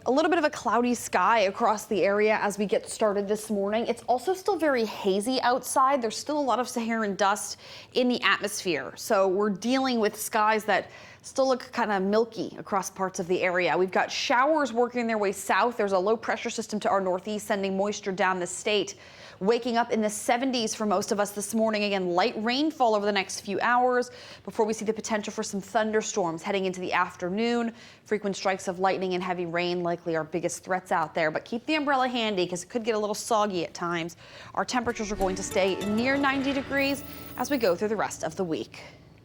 A little bit of a cloudy sky across the area as we get started this morning. It's also still very hazy outside. There's still a lot of Saharan dust in the atmosphere. So we're dealing with skies that still look kind of milky across parts of the area. We've got showers working their way south. There's a low pressure system to our northeast sending moisture down the state. Waking up in the 70s for most of us this morning. Again, light rainfall over the next few hours before we see the potential for some thunderstorms heading into the afternoon. Frequent strikes of lightning and heavy rain likely our biggest threats out there, but keep the umbrella handy because it could get a little soggy at times. Our temperatures are going to stay near 90 degrees as we go through the rest of the week.